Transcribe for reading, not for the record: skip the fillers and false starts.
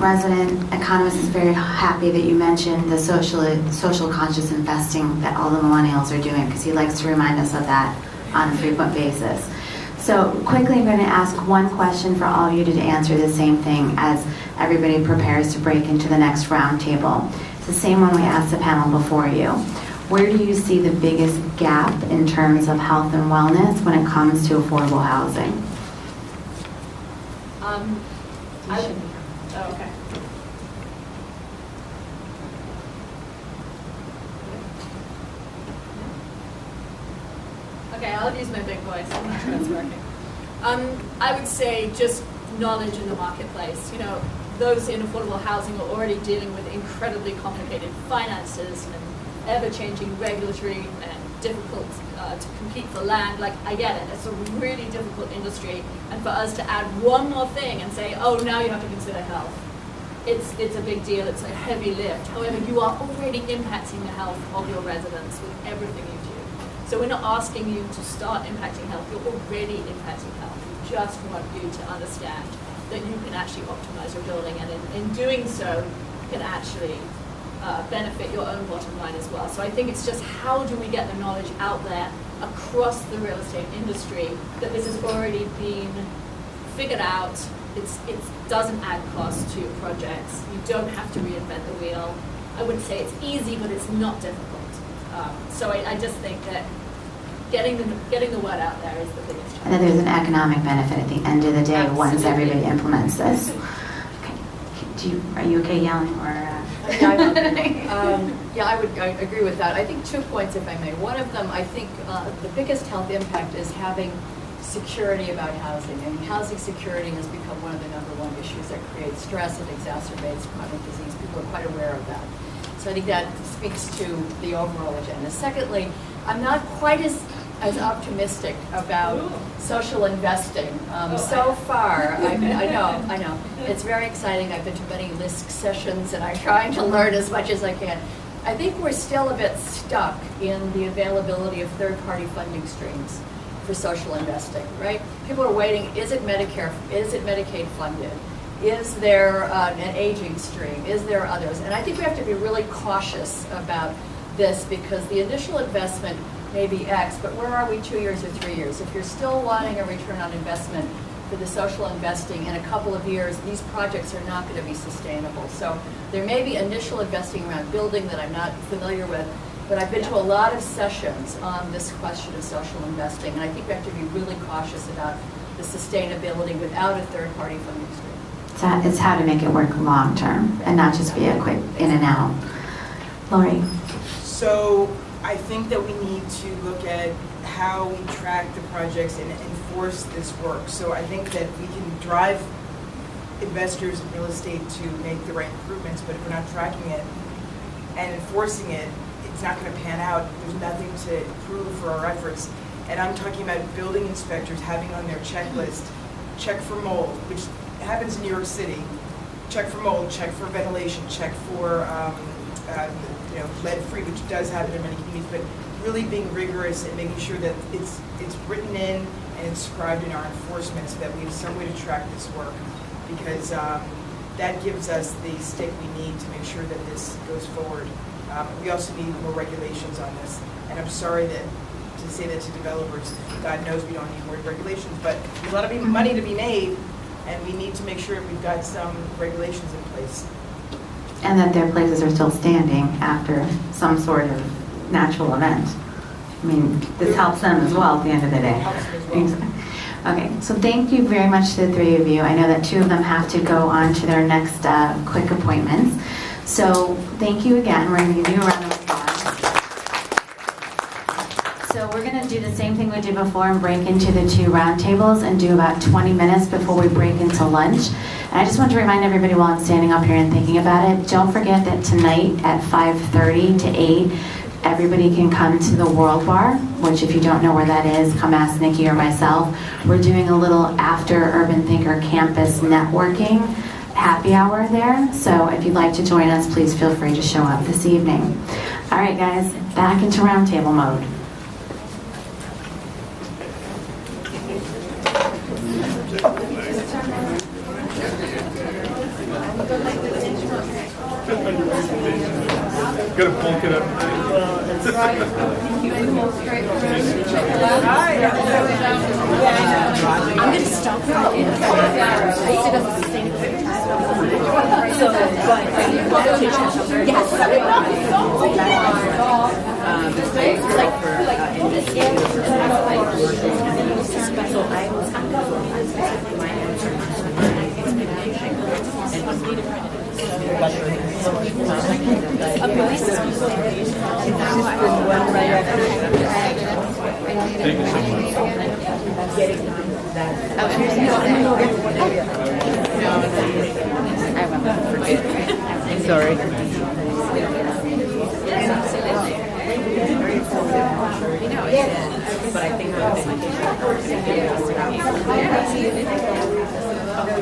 resident economist is very happy that you mentioned the social conscious investing that all the millennials are doing, because he likes to remind us of that on a frequent basis. So quickly, I'm going to ask one question for all of you to answer the same thing as everybody prepares to break into the next roundtable. It's the same one we asked the panel before you. Where do you see the biggest gap in terms of health and wellness when it comes to affordable housing? Okay. Okay, I'll use my big voice. I'm not sure it's working. I would say just knowledge in the marketplace. You know, those in affordable housing are already dealing with incredibly complicated finances and ever-changing regulatory and difficult to compete for land. Like, I get it. It's a really difficult industry. And for us to add one more thing and say, oh, now you have to consider health. It's a big deal. It's a heavy lift. However, you are already impacting the health of your residents with everything you do. So we're not asking you to start impacting health. You're already impacting health. We just want you to understand that you can actually optimize your building, and in doing so, can actually benefit your own bottom line as well. So I think it's just how do we get the knowledge out there across the real estate industry that this has already been figured out. It doesn't add cost to your projects. You don't have to reinvent the wheel. I wouldn't say it's easy, but it's not difficult. So I just think that getting the word out there is the biggest challenge. And that there's an economic benefit at the end of the day. Absolutely. Once everybody implements this. Okay. Are you okay yelling or? Yeah, I agree with that. I think 2 points, if I may. One of them, I think the biggest health impact is having security about housing. I mean, housing security has become one of the #1 issues that creates stress and exacerbates chronic disease. People are quite aware of that. So I think that speaks to the overall agenda. Secondly, I'm not quite as optimistic about social investing. So far, I know. It's very exciting. I've been to many LISC sessions and I'm trying to learn as much as I can. I think we're still a bit stuck in the availability of third-party funding streams for social investing, right? People are waiting, is it Medicare, is it Medicaid funded? Is there an aging stream? Is there others? And I think we have to be really cautious about this because the initial investment may be X, but where are we 2 years or 3 years? If you're still wanting a return on investment for the social investing in a couple of years, these projects are not going to be sustainable. So there may be initial investing around building that I'm not familiar with, but I've been to a lot of sessions on this question of social investing, and I think we have to be really cautious about the sustainability without a third-party funding stream. It's how to make it work long term and not just be a quick in and out. Lori? So I think that we need to look at how we track the projects and enforce this work. So I think that we can drive investors in real estate to make the right improvements, but if we're not tracking it and enforcing it, it's not going to pan out. There's nothing to prove for our efforts. And I'm talking about building inspectors having on their checklist, check for mold, which happens in New York City, check for mold, check for ventilation, check for lead-free, which does happen in many communities, but really being rigorous and making sure that it's written in and inscribed in our enforcement so that we have some way to track this work, because that gives us the stick we need to make sure that this goes forward. We also need more regulations on this, and I'm sorry to say that to developers. God knows we don't need more regulations, but there's a lot of money to be made, and we need to make sure we've got some regulations in place. And that their places are still standing after some sort of natural event. I mean, this helps them as well at the end of the day. It helps them as well. Okay, so thank you very much to the three of you. I know that two of them have to go on to their next quick appointments. So thank you again. We're going to give you a round of applause. So we're going to do the same thing we did before and break into the two roundtables and do about 20 minutes before we break into lunch. And I just want to remind everybody while I'm standing up here and thinking about it, don't forget that tonight at 5:30 to 8, everybody can come to the World Bar, which if you don't know where that is, come ask Nikki or myself. We're doing a little after Urban Thinker campus networking happy hour there. So if you'd like to join us, please feel free to show up this evening. All right, guys, back into roundtable mode. Gotta bulk it up. I'm gonna stop Thank you so much. Sorry. But I think